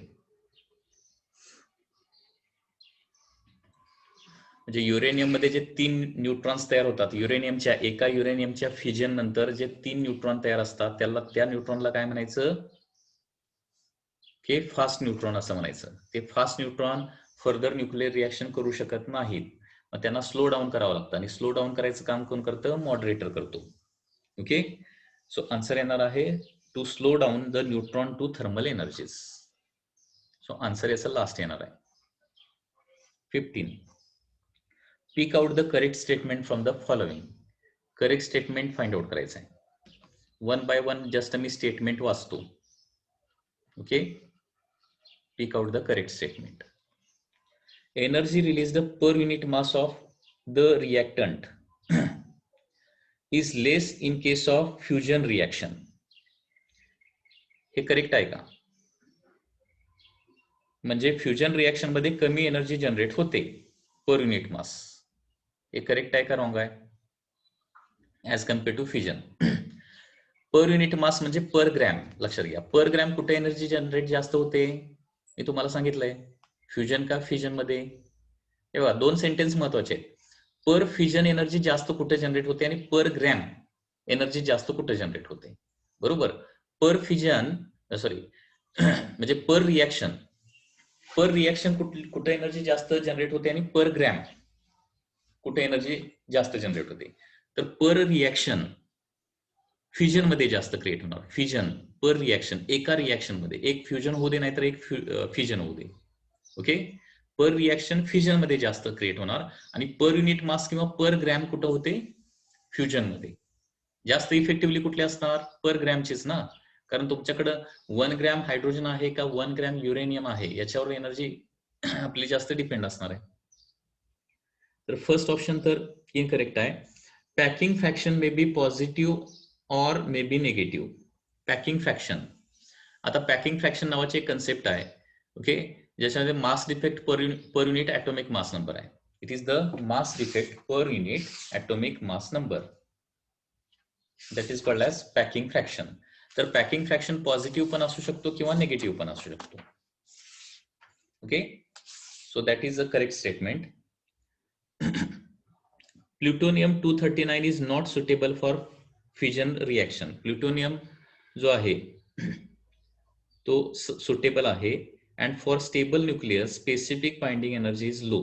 Speaker 1: म्हणजे युरेनियम मध्ये जे 3 न्यूट्रॉन्स तयार होतात, एका युरेनियमच्या फ्युजन नंतर जे 3 न्यूट्रॉन तयार असतात त्या न्यूट्रॉनला काय म्हणायचं? हे फास्ट न्यूट्रॉन असं म्हणायचं. ते fast neutron further nuclear reaction करू शकत नाहीत. मग त्यांना स्लो डाऊन करावं लागतं आणि स्लो डाऊन करायचं काम कोण करतं? मॉडरेटर करतो. ओके, सो आन्सर येणार आहे to slow down the neutron to thermal energies. So answer याचं लास्ट येणार आहे. 15. Pick out the correct statement from the following. Correct statement find out करायचं आहे. वन बाय वन जस्ट मी statement वाचतो. Okay, pick out the correct statement. Energy released per unit mass of the reactant is less in case of fusion reaction. हे correct आहे का? म्हणजे fusion reaction मध्ये कमी एनर्जी जनरेट होते पर unit मास. हे करेक्ट आहे का रॉंग आहे? As compare to fusion. Per unit mass म्हणजे पर ग्रॅम. लक्षात घ्या, पर ग्रॅम कुठे एनर्जी जनरेट जास्त होते? मी तुम्हाला सांगितलंय. फ्युजन का फ्युजन मध्ये? तेव्हा दोन सेंटेन्स महत्वाचे आहेत. पर फ्युजन एनर्जी जास्त कुठे जनरेट होते आणि पर ग्रॅम एनर्जी जास्त कुठे जनरेट होते? बरोबर. पर फ्युजन सॉरी म्हणजे पर रिएक्शन कुठे एनर्जी जास्त जनरेट होते आणि पर ग्रॅम कुठे एनर्जी जास्त जनरेट होते? तर पर रिएक्शन फ्युजन मध्ये जास्त क्रिएट होणार. फ्युजन पर रिएक्शन, एका रिएक्शन मध्ये एक फ्युजन होऊ दे नाहीतर एक फ्युजन होऊ दे. ओके, पर रिएक्शन फ्युजन मध्ये जास्त क्रिएट होणार आणि पर युनिट मास किंवा पर ग्रॅम कुठं होते? फ्युजन मध्ये. जास्त इफेक्टिव्हली कुठले असणार? पर ग्रॅमचीच ना, कारण तुमच्याकडं 1 ग्रॅम हायड्रोजन आहे का 1 ग्रॅम युरेनियम आहे याच्यावर एनर्जी आपली जास्त डिपेंड असणार आहे. तर फर्स्ट ऑप्शन तर इनकरेक्ट आहे. Packing fraction may be positive or may be negative. Packing fraction, आता पॅकिंग फ्रॅक्शन नावाची एक कन्सेप्ट आहे. ओके, ज्याच्यामध्ये mass defect per unit atomic mass number आहे. It is the mass defect per unit atomic mass number, that is called as packing fraction. तर packing fraction positive पण असू शकतो किंवा निगेटिव्ह पण असू शकतो. Okay, so that is the correct statement. Plutonium 239 is not suitable for fusion reaction. Plutonium जो आहे तो सुटेबल आहे. And for stable nucleus specific binding energy is low.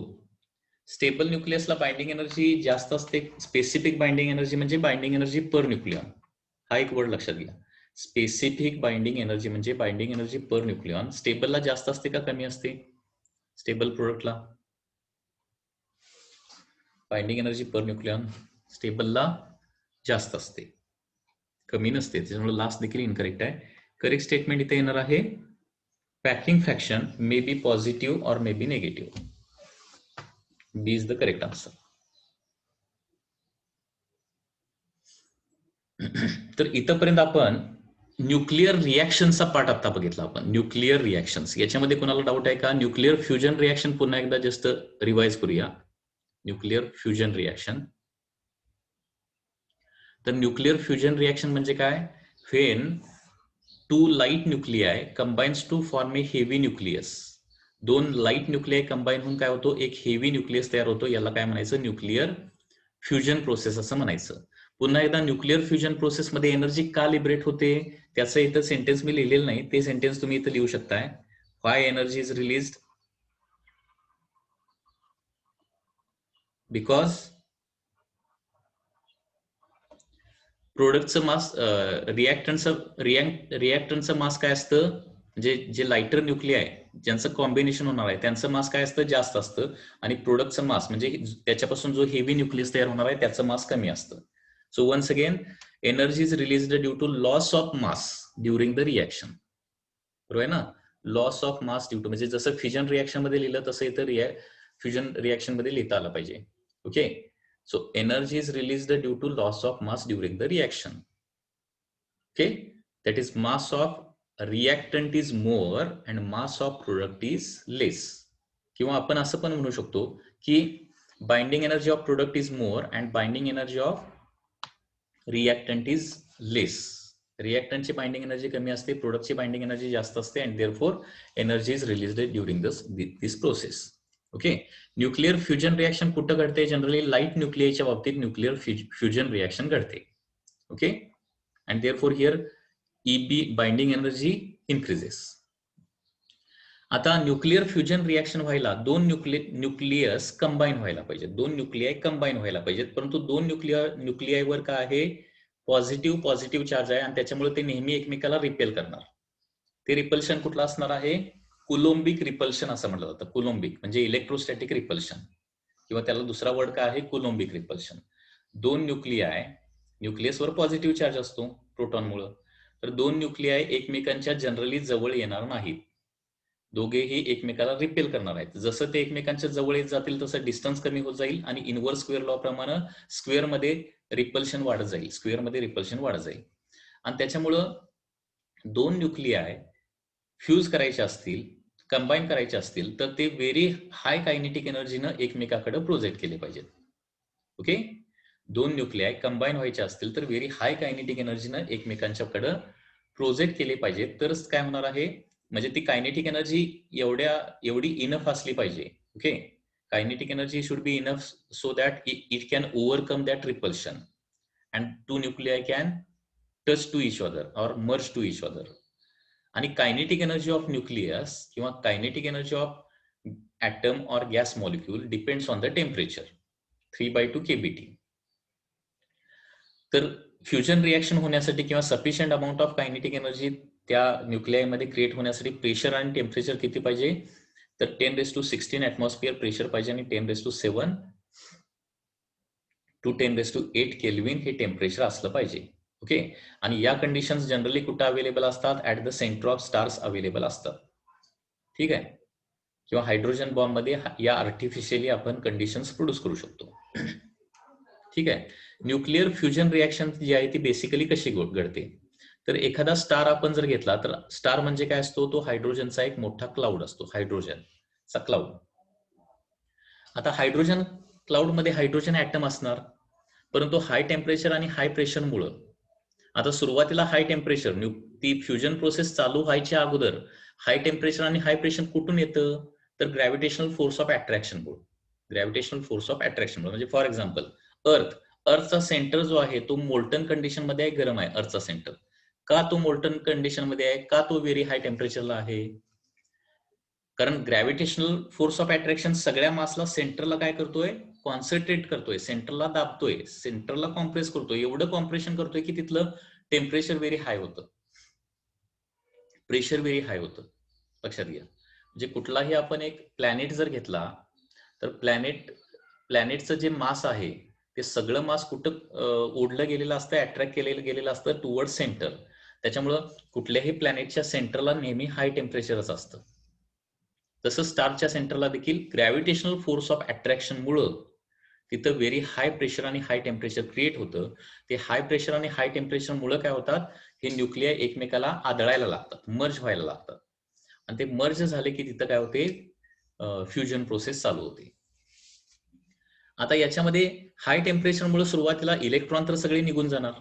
Speaker 1: Stable न्यूक्लियसला बाइंडिंग एनर्जी जास्त असते. स्पेसिफिक बाइंडिंग एनर्जी म्हणजे binding energy per nucleon. हा एक वर्ड लक्षात घ्या. स्पेसिफिक बाइंडिंग एनर्जी म्हणजे बाइंडिंग एनर्जी पर न्यूक्लियॉन. स्टेबलला जास्त असते का कमी असते? स्टेबल प्रोडक्टला बाइंडिंग एनर्जी पर न्यूक्लियॉन स्टेबलला जास्त असते, कमी नसते. त्याच्यामुळे लास्ट देखील इनकरेक्ट आहे. करेक्ट स्टेटमेंट इथे येणार आहे packing fraction may be positive or may be negative. B is the correct answer. तर इथपर्यंत आपण न्यूक्लिअर रिएक्शनचा पार्ट आता बघितला आपण. न्यूक्लिअर रिएक्शन्स, याच्यामध्ये कोणाला डाऊट आहे का? न्यूक्लिअर फ्युजन रिएक्शन पुन्हा एकदा जस्ट रिवाइज करूया. Nuclear fusion reaction. तर न्यूक्लिअर फ्युजन रिएक्शन म्हणजे काय? When two light nuclei combines to form a heavy nucleus. दोन लाईट न्यूक्लियाय कंबाईन होऊन काय होतो? एक हेवी न्यूक्लियस तयार होतो. याला काय म्हणायचं? न्यूक्लिअर फ्युजन प्रोसेस असं म्हणायचं. पुन्हा एकदा न्यूक्लिअर फ्युजन प्रोसेसमध्ये एनर्जी का लिबरेट होते त्याचं इथं सेंटेन्स मी लिहिलेलं नाही, ते सेंटेन्स तुम्ही इथं लिहू शकताय. व्हाय एनर्जी इज रिलीज्ड? बिकॉज प्रोडक्टचं मास, रिएक्टंटचं मास काय असतं? जे लाइटर न्यूक्लियाय ज्यांचं कॉम्बिनेशन होणार आहे त्यांचं मास काय असतं? जास्त असतं. आणि प्रोडक्टचं मास म्हणजे त्याच्यापासून जो हेवी न्यूक्लियस तयार होणार आहे त्याचं मास कमी असतं. So once again energy is released due to loss of mass during the reaction. बरोबर आहे ना? Loss of mass due to, म्हणजे जसं फ्युजन रिएक्शन मध्ये लिहिलं तसं इथं फ्युजन रिएक्शन मध्ये लिहिता आलं पाहिजे. Okay, so energy is released due to loss of mass during the reaction. Okay, that is mass of reactant is more and mass of product is less. किंवा आपण असं पण म्हणू शकतो की binding energy of product is more and binding energy of reactant is less. रिएक्टंटची binding energy कमी असते, प्रोडक्टची बाइंडिंग एनर्जी जास्त असते, and therefore energy is released during this process. Okay, nuclear fusion reaction कुठं घडते? जनरली लाईट न्यूक्लियाच्या बाबतीत न्यूक्लिअर फ्युजन रिएक्शन घडते. Okay, and therefore here EB binding energy increases. आता न्यूक्लिअर फ्युजन रिॲक्शन व्हायला दोन न्यूक्लियस कंबाईन व्हायला पाहिजेत, दोन न्यूक्लियाय कंबाईन व्हायला पाहिजेत, परंतु दोन न्यूक्लियायवर काय आहे, पॉझिटिव्ह चार्ज आहे आणि त्याच्यामुळे ते नेहमी एकमेकाला रिपेल करणार. ते रिपल्शन कुठलं असणार आहे, कुलोम्बिक रिपल्शन असं म्हटलं जातं. कुलोम्बिक म्हणजे इलेक्ट्रोस्टॅटिक रिपल्शन, किंवा त्याला दुसरा वर्ड काय आहे, कुलोम्बिक रिपल्शन. दोन न्यूक्लियसवर पॉझिटिव्ह चार्ज असतो प्रोटॉनमुळे, तर दोन न्यूक्लियाय एकमेकांच्या जनरली जवळ येणार नाहीत, दोघेही एकमेकाला रिपेल करणार आहेत. जसं ते एकमेकांच्या जवळ येत जातील तसं डिस्टन्स कमी होत जाईल आणि इनव्हर्स स्क्वेअर लॉ प्रमाणे स्क्वेअरमध्ये रिपल्शन वाढत जाईल. आणि त्याच्यामुळं दोन न्यूक्लियाय फ्यूज करायचे असतील, कंबाईन करायचे असतील, तर ते व्हेरी हाय कायनेटिक एनर्जीनं एकमेकाकडे प्रोजेक्ट केले पाहिजेत. ओके, दोन न्यूक्लियाय कंबाईन व्हायचे असतील तर व्हेरी हाय कायनेटिक एनर्जीनं एकमेकांच्याकडे प्रोजेक्ट केले पाहिजेत, तरच काय होणार आहे, म्हणजे ती कायनेटिक एनर्जी एवढी इनफ असली पाहिजे. Okay, kinetic energy should be enough so that it can overcome that repulsion and two nuclei can touch to each other or merge to each other. आणि कायनेटिक एनर्जी ऑफ न्यूक्लियस किंवा kinetic energy of atom or gas molecule depends on the temperature 3/2 kBT. तर fusion reaction होण्यासाठी किंवा sufficient amount of kinetic energy त्या न्यूक्लियामध्ये create होण्यासाठी pressure आणि temperature किती पाहिजे, तर 10⁻16 ऍटमॉस्फिअर प्रेशर पाहिजे आणि 10⁻7 to 10⁸ केल्विन हे टेम्परेचर असलं पाहिजे. ओके, आणि या कंडिशन्स जनरली कुठं अवेलेबल असतात, at the centre of stars available असतात. ठीक आहे, किंवा हायड्रोजन बॉम्ब मध्ये या आर्टिफिशियली आपण कंडिशन्स प्रोड्यूस करू शकतो. ठीक आहे, न्यूक्लिअर फ्युजन रिॲक्शन जी आहे ती बेसिकली कशी घडते, तर एखादा स्टार आपण जर घेतला तर स्टार म्हणजे काय असतो, तो हायड्रोजनचा एक मोठा क्लाउड असतो, हायड्रोजनचा क्लाउड. आता हायड्रोजन क्लाउड मध्ये हायड्रोजन ऍटम असणार, परंतु हाय टेम्परेचर आणि हाय प्रेशरमुळं, आता सुरुवातीला हाय टेम्परेचर, ती फ्युजन प्रोसेस चालू व्हायच्या अगोदर हाय टेम्परेचर आणि हाय प्रेशर कुठून येतं, तर ग्रॅव्हिटेशनल फोर्स ऑफ अट्रॅक्शन म्हणजे फॉर एक्झाम्पल अर्थचा सेंटर जो आहे तो मोल्टन कंडिशन मध्ये आहे, गरम आहे. अर्थचा सेंटर का तो मोल्टन कंडिशन मध्ये आहे, का तो व्हेरी हाय टेम्परेचरला आहे, कारण ग्रॅव्हिटेशनल फोर्स ऑफ अट्रॅक्शन सगळ्या मासला सेंटरला काय करतोय, कॉन्सन्ट्रेट करतोय, सेंटरला दाबतोय, सेंटरला कॉम्प्रेस करतोय, एवढं कॉम्प्रेशन करतोय की तिथलं टेम्परेचर व्हेरी हाय होतं, प्रेशर व्हेरी हाय होतं. लक्षात घ्या, म्हणजे कुठलाही आपण एक प्लॅनेट जर घेतला तर प्लॅनेटचं जे मास आहे ते सगळं मास कुठं ओढलं गेलेलं असतं, अट्रॅक्ट केलेलं गेलेलं असतं टुवर्ड सेंटर. त्याच्यामुळं कुठल्याही प्लॅनेटच्या सेंटरला नेहमी हाय टेम्परेचरच असतं. तसं स्टारच्या सेंटरला देखील ग्रॅव्हिटेशनल फोर्स ऑफ अट्रॅक्शनमुळं तिथं व्हेरी हाय प्रेशर आणि हाय टेम्परेचर क्रिएट होतं. ते हाय प्रेशर आणि हाय टेम्परेचरमुळं काय होतात, हे न्यूक्लिया एकमेकाला आदळायला लागतात, मर्ज व्हायला लागतात, आणि ते मर्ज झाले की तिथं काय होते, फ्युजन प्रोसेस चालू होते. आता याच्यामध्ये हाय टेम्परेचरमुळे सुरुवातीला इलेक्ट्रॉन तर सगळे निघून जाणार,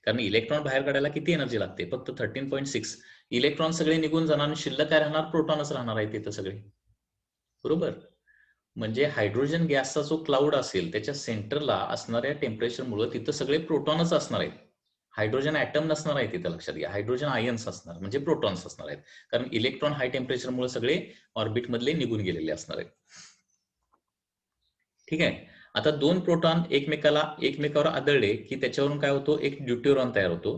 Speaker 1: कारण इलेक्ट्रॉन बाहेर काढायला किती एनर्जी लागते, फक्त 13.6. इलेक्ट्रॉन सगळे निघून जाणार आणि शिल्लक काय राहणार, प्रोटॉनच राहणार आहे तिथं सगळे. बरोबर, म्हणजे हायड्रोजन गॅसचा जो क्लाउड असेल त्याच्या सेंटरला असणाऱ्या टेम्परेचरमुळे तिथं सगळे प्रोटॉनच असणार आहेत, हायड्रोजन ॲटम नसणार आहे तिथं. लक्षात घ्या, हायड्रोजन आयन्स असणार म्हणजे प्रोटॉन्स असणार आहेत, कारण इलेक्ट्रॉन हाय टेम्परेचरमुळे सगळे ऑर्बिट मधले निघून गेलेले असणार आहेत. ठीक आहे, आता दोन प्रोटॉन एकमेकावर आदळले की त्याच्यावरून काय होतो, एक ड्यूटेरॉन तयार होतो.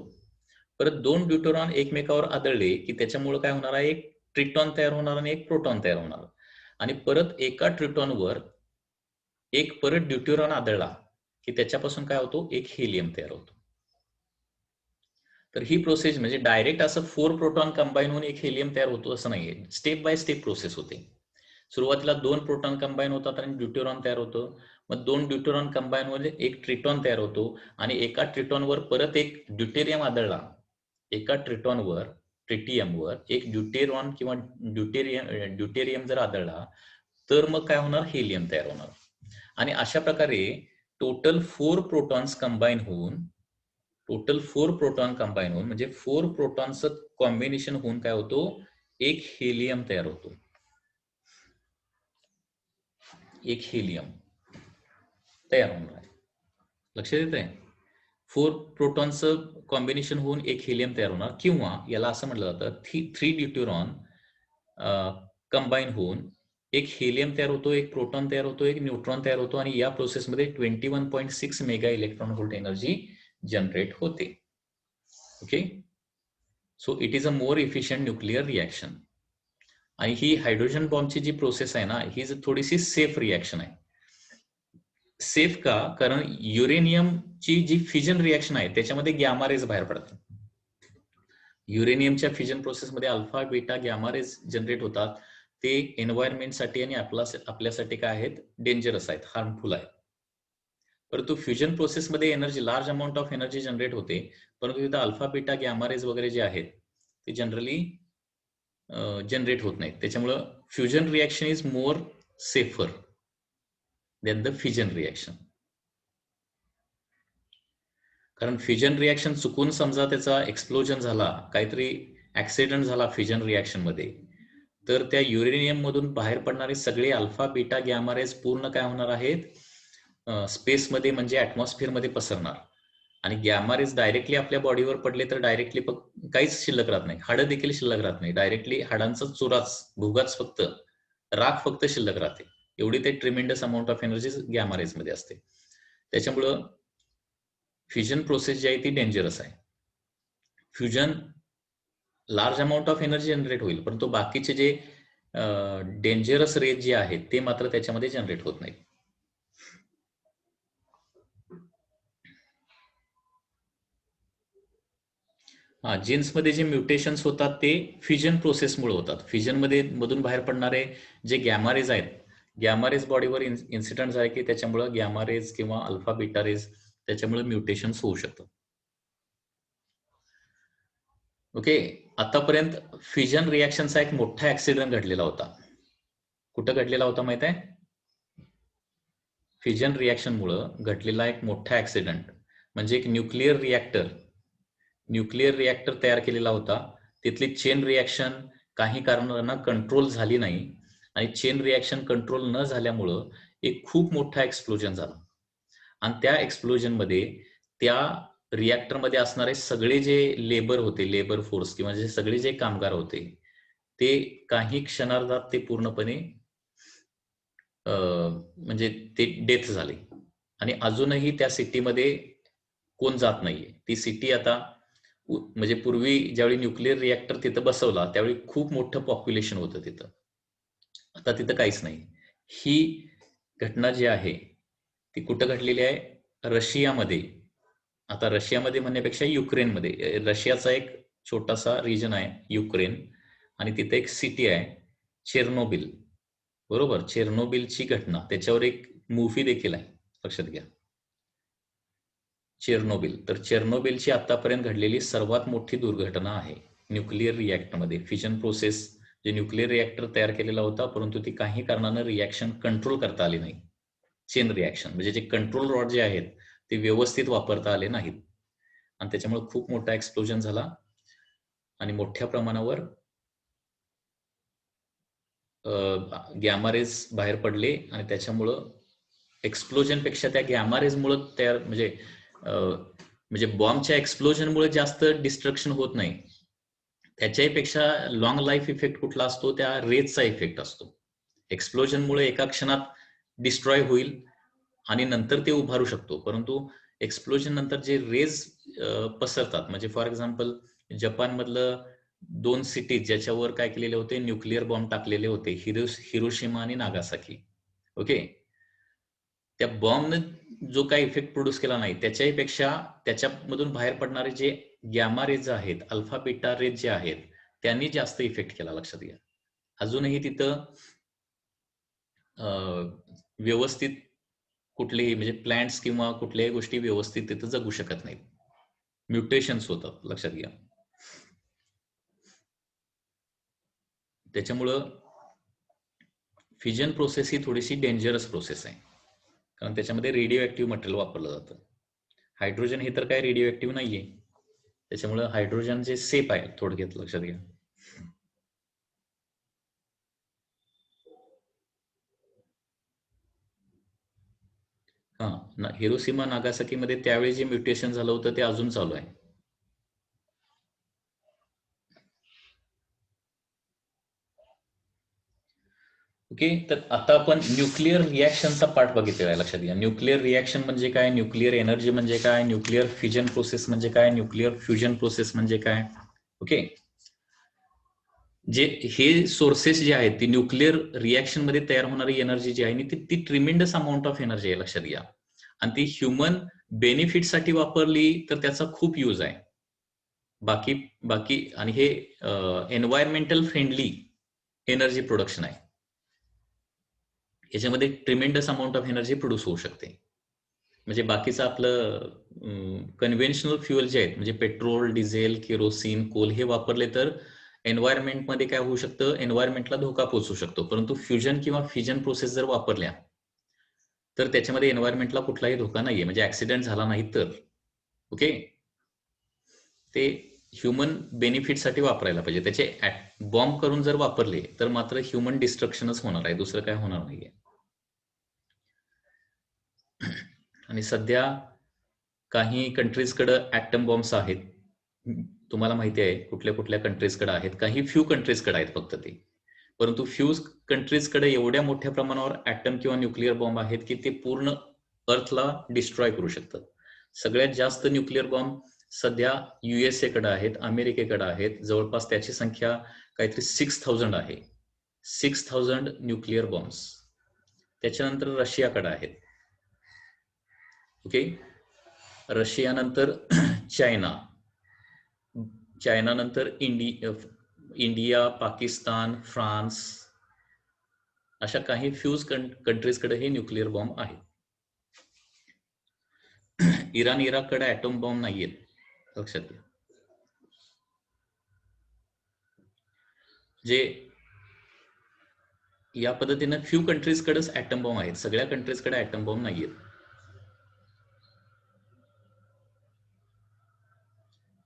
Speaker 1: परत दोन ड्यूटेरॉन एकमेकावर आदळले की त्याच्यामुळे काय होणार आहे, एक ट्रिटॉन तयार होणार आणि एक प्रोटॉन तयार होणार. आणि परत एका ट्रिटॉनवर एक परत ड्यूटेरॉन आदळला की त्याच्यापासून काय होतो, एक हेलियम तयार होतो. तर ही प्रोसेस म्हणजे डायरेक्ट असं 4 प्रोटॉन कंबाईन होऊन एक हेलियम तयार होतो असं नाहीये, स्टेप बाय स्टेप प्रोसेस होते. सुरुवातीला 2 प्रोटॉन कंबाईन होतात आणि ड्यूटेरॉन तयार होतो, मग 2 ड्यूटेरॉन कंबाईन मध्ये एक ट्रिटॉन तयार होतो, आणि एका ट्रिटॉनवर परत एक ड्यूटेरियम आदळला, एका ट्रिटॉनवर ट्रिटियमवर एक ड्यूटेरॉन किंवा ड्यूटेरियम जर आदळला तर मग काय होणार, हेलियम तयार होणार. आणि अशा प्रकारे टोटल 4 प्रोटॉन्स कंबाईन होऊन म्हणजे 4 प्रोटॉनचं कॉम्बिनेशन होऊन काय होतो, एक हेलियम तयार होतो, एक हेलियम तयार होणार आहे. लक्षात येत आहे, 4 प्रोटॉनचं कॉम्बिनेशन होऊन एक हेलियम तयार होणार, किंवा याला असं म्हटलं जातं 3 ड्यूटेरॉन कंबाईन होऊन एक हेलियम तयार होतो, एक प्रोटॉन तयार होतो, एक न्यूट्रॉन तयार होतो आणि या प्रोसेसमध्ये 21.6 mega electron volt energy generate होते. Okay, so it is a more efficient nuclear reaction. आणि ही हायड्रोजन बॉम्बची जी प्रोसेस आहे ना, ही थोडीशी सेफ रिॲक्शन आहे. सेफ का? कारण युरेनियमची जी फिजन रिॲक्शन आहे त्याच्यामध्ये गॅमा रेज बाहेर पडतात. युरेनियमच्या फिजन प्रोसेसमध्ये alpha beta gamma rays generate होतात. ते एन्व्हायरमेंटसाठी आणि आपल्यासाठी काय आहेत? डेंजरस आहेत, हार्मफुल आहेत. परंतु फ्युजन प्रोसेसमध्ये energy, large amount of energy generate होते, परंतु तिथं अल्फा बीटा गॅमा रेज वगैरे जे आहेत ते जनरली जनरेट होत नाहीत. त्याच्यामुळं fusion reaction is more safer than the fission reaction. कारण फ्युजन रिॲक्शन चुकून समजा त्याचा एक्सप्लोजन झाला, काहीतरी ऍक्सिडेंट झाला फ्युजन रिॲक्शन मध्ये, तर त्या युरेनियम मधून बाहेर पडणारे सगळे अल्फा बीटा गॅमा रेज पूर्ण काय होणार आहेत? स्पेसमध्ये म्हणजे ऍटमॉस्फिअरमध्ये पसरणार. आणि गॅमा रेज डायरेक्टली आपल्या बॉडीवर पडले तर डायरेक्टली काहीच शिल्लक राहत नाही, हाडं देखील शिल्लक राहत नाही. डायरेक्टली हाडांचा चुराच, भुगाच, फक्त राख फक्त शिल्लक राहते. एवढी ते tremendous amount of energy gamma rays मध्ये असते. त्याच्यामुळं फ्युजन प्रोसेस जी आहे ती डेंजरस आहे. Fusion large amount of energy generate होईल, परंतु बाकीचे जे डेंजरस रेज जे आहेत ते मात्र त्याच्यामध्ये जनरेट होत नाहीत. हा, जीन्समध्ये जे म्युटेशन्स होतात ते फ्युजन प्रोसेसमुळे होतात. फ्युजन मध्ये मधून बाहेर पडणारे जे गॅमा रेज आहेत, गॅमा रेज बॉडीवर इन्सिडेंट आहे की त्याच्यामुळे गॅमा रेज किंवा अल्फा बीटा रेज त्याच्यामुळे म्युटेशन्स होऊ शकतात. ओके, आतापर्यंत फ्युजन रिॲक्शनचा एक मोठा ऍक्सिडेंट घडलेला होता. कुठं घडलेला होता माहित आहे? फ्युजन रिॲक्शन मुळे घडलेला एक मोठा ऍक्सिडेंट म्हणजे एक न्यूक्लिअर रिॲक्टर तयार केलेला होता. तिथली चेन रिॲक्शन काही कारणांना कंट्रोल झाली नाही आणि चेन रिॲक्शन कंट्रोल न झाल्यामुळं एक खूप मोठा एक्सप्लोजन झाला. आणि त्या एक्सप्लोजन मध्ये त्या रिॲक्टरमध्ये असणारे सगळे जे लेबर फोर्स किंवा जे सगळे जे कामगार होते ते काही क्षणार्धात ते पूर्णपणे म्हणजे ते डेथ झाले. आणि अजूनही त्या सिटीमध्ये कोण जात नाहीये. ती सिटी आता म्हणजे पूर्वी ज्यावेळी न्यूक्लिअर रिॲक्टर तिथं बसवला त्यावेळी खूप मोठं पॉप्युलेशन होतं तिथं. आता तिथं काहीच नाही. ही घटना जी आहे ती कुठं घडलेली आहे? रशियामध्ये. आता रशियामध्ये म्हणण्यापेक्षा युक्रेनमध्ये. रशियाचा एक छोटासा रिजन आहे युक्रेन आणि तिथे एक सिटी आहे चेर्नोबिल. बरोबर, चेर्नोबिलची घटना, त्याच्यावर एक मूव्ही देखील आहे, लक्षात घ्या. चेर्नोबिल. तर चेर्नोबिलची आतापर्यंत घडलेली सर्वात मोठी दुर्घटना आहे न्यूक्लिअर रिॲक्टरमध्ये. फिजन प्रोसेस जे न्यूक्लिअर रिॲक्टर तयार केलेला होता, परंतु ती काही कारणानं रिॲक्शन कंट्रोल करता आली नाही. चेन रिॲक्शन म्हणजे जे कंट्रोल रॉड जे आहेत ते व्यवस्थित वापरता आले नाहीत आणि त्याच्यामुळे खूप मोठा एक्सप्लोजन झाला आणि मोठ्या प्रमाणावर गॅमा रेज बाहेर पडले आणि त्याच्यामुळं एक्सप्लोजन पेक्षा त्या गॅमा रेज मुळे तयार म्हणजे बॉम्बच्या एक्सप्लोजनमुळे जास्त डिस्ट्रक्शन होत नाही. त्याच्यापेक्षा लॉंग लाईफ इफेक्ट कुठला असतो? त्या रेजचा इफेक्ट असतो. एक्सप्लोजनमुळे एका क्षणात डिस्ट्रॉय होईल आणि नंतर ते उभारू शकतो, परंतु एक्सप्लोजन नंतर जे रेज पसरतात, म्हणजे फॉर एक्झाम्पल जपान मधलं 2 सिटीज ज्याच्यावर काय केलेले होते? न्यूक्लिअर बॉम्ब टाकलेले होते, हिरोशिमा आणि नागासाकी. ओके, त्या बॉम्बनं जो काही इफेक्ट प्रोड्यूस केला नाही त्याच्यापेक्षा त्याच्यामधून बाहेर पडणारे जे गॅमा रेज आहेत, अल्फा बीटा रेज जे आहेत, त्यांनी जास्त इफेक्ट केला, लक्षात घ्या. अजूनही तिथं व्यवस्थित कुठलेही म्हणजे प्लांट्स किंवा कुठल्याही गोष्टी व्यवस्थित तिथं जगू शकत नाहीत. म्युटेशन्स होतात, लक्षात घ्या. त्याच्यामुळं फ्युजन प्रोसेस ही थोडीशी डेंजरस प्रोसेस आहे, कारण त्याच्यामध्ये रेडिओ ऍक्टिव्ह मटेरियल वापरलं जातं. हायड्रोजन हे तर काय रेडिओ ऍक्टिव्ह नाहीये, त्याच्यामुळं हायड्रोजन जे सेफ आहे थोडक्यात, लक्षात घ्या. हा, हिरोशिमा नागासाकी मध्ये त्यावेळी जे म्युटेशन झालं होतं ते अजून चालू आहे. ओके. तर आता आपण न्यूक्लिअर रिॲक्शनचा पार्ट बघितलेला आहे. लक्षात घ्या, न्यूक्लिअर रिॲक्शन म्हणजे काय, न्यूक्लिअर एनर्जी म्हणजे काय, न्यूक्लिअर फिजन प्रोसेस म्हणजे काय, न्यूक्लिअर फ्युजन प्रोसेस म्हणजे काय. ओके. जे हे सोर्सेस जे आहेत, ती न्यूक्लिअर रिॲक्शन मध्ये तयार होणारी एनर्जी जी आहे ती ट्रिमेंडस अमाऊंट ऑफ एनर्जी आहे. लक्षात घ्या. आणि ती ह्युमन बेनिफिटसाठी वापरली तर त्याचा खूप यूज आहे. बाकी बाकी आणि हे एन्व्हायरमेंटल फ्रेंडली एनर्जी प्रोडक्शन आहे. याच्यामध्ये tremendous amount of energy produce होऊ शकते. म्हणजे बाकीचं आपलं कन्व्हेन्शनल फ्युएल जे आहेत, म्हणजे पेट्रोल, डिझेल, केरोसिन, कोल हे वापरले तर एन्व्हायरमेंटमध्ये काय होऊ शकतं, एन्व्हायरमेंटला धोका पोहोचू शकतो. परंतु फ्युजन किंवा फिजन प्रोसेस जर वापरल्या तर त्याच्यामध्ये एन्व्हायरमेंटला कुठलाही धोका नाहीये, म्हणजे ऍक्सिडेंट झाला नाही तर. ओके. ते ह्युमन बेनिफिटसाठी वापरायला पाहिजे. त्याचे बॉम्ब करून जर वापरले तर मात्र ह्युमन डिस्ट्रक्शनच होणार आहे, दुसरं काय होणार नाहीये. आणि सध्या काही कंट्रीजकडे ऍटम बॉम्ब्स आहेत. तुम्हाला माहिती आहे कुठल्या कुठल्या कंट्रीजकडे आहेत. काही फ्यू कंट्रीजकडे आहेत फक्त ते. परंतु फ्यू कंट्रीजकडे एवढ्या मोठ्या प्रमाणावर ऍटम किंवा न्यूक्लिअर बॉम्ब आहेत की ते पूर्ण अर्थला डिस्ट्रॉय करू शकतात. सगळ्यात जास्त न्यूक्लिअर बॉम्ब सध्या USA कडे आहेत, अमेरिकेकडे आहेत. जवळपास त्याची संख्या काहीतरी 6000 आहे. 6000 न्यूक्लिअर बॉम्ब्स. त्याच्यानंतर रशियाकडे आहेत. ओके. रशियानंतर चायना, नंतर इंडिया, पाकिस्तान, फ्रान्स, अशा काही फ्यूज कंट्रीजकडे हे न्यूक्लिअर बॉम्ब आहेत. इराण, इराककडे ऍटम बॉम्ब नाहीयेत, लक्षात घ्या. जे या पद्धतीनं फ्यू कंट्रीजकडेच ऍटम बॉम्ब आहेत, सगळ्या कंट्रीजकडे ऍटम बॉम्ब नाहीयेत.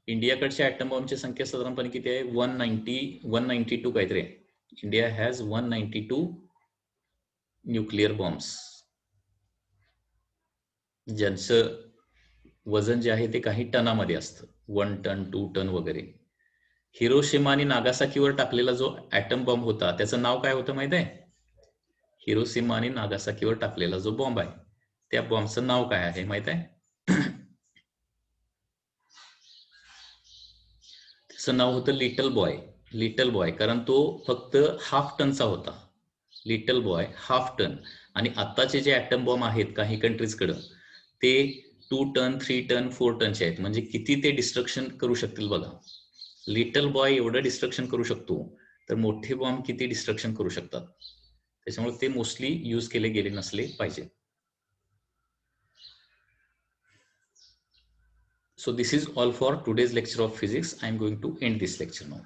Speaker 1: इंडियाकडच्या ऍटम बॉम्बची संख्या साधारणपणे किती आहे, 192 काहीतरी आहे. इंडिया हॅज 192 न्यूक्लिअर बॉम्ब्स, ज्यांचं वजन जे आहे ते काही टनामध्ये असतं, 1 टन 2 टन वगैरे. हिरोशिमा आणि नागासाकीवर टाकलेला जो ऍटम बॉम्ब होता त्याचं नाव काय होतं माहित आहे? हिरोशिमा आणि नागासाकीवर टाकलेला जो बॉम्ब आहे त्या बॉम्बचं नाव काय आहे माहित आहे? त्याचं नाव होतं लिटल बॉय. लिटल बॉय, कारण तो फक्त हाफ टनचा होता. Little boy, half ton. आणि आत्ताचे जे ऍटम बॉम्ब आहेत काही कंट्रीजकडे ते 2 टन 3 टन 4 टनचे आहेत. म्हणजे किती ते डिस्ट्रक्शन करू शकतील बघा. लिटल बॉय एवढं डिस्ट्रक्शन करू शकतो तर मोठे बॉम्ब किती डिस्ट्रक्शन करू शकतात. त्याच्यामुळे ते मोस्टली यूज केले गेले नसले पाहिजे. So this is all for today's lecture of physics. I am going to end this lecture now.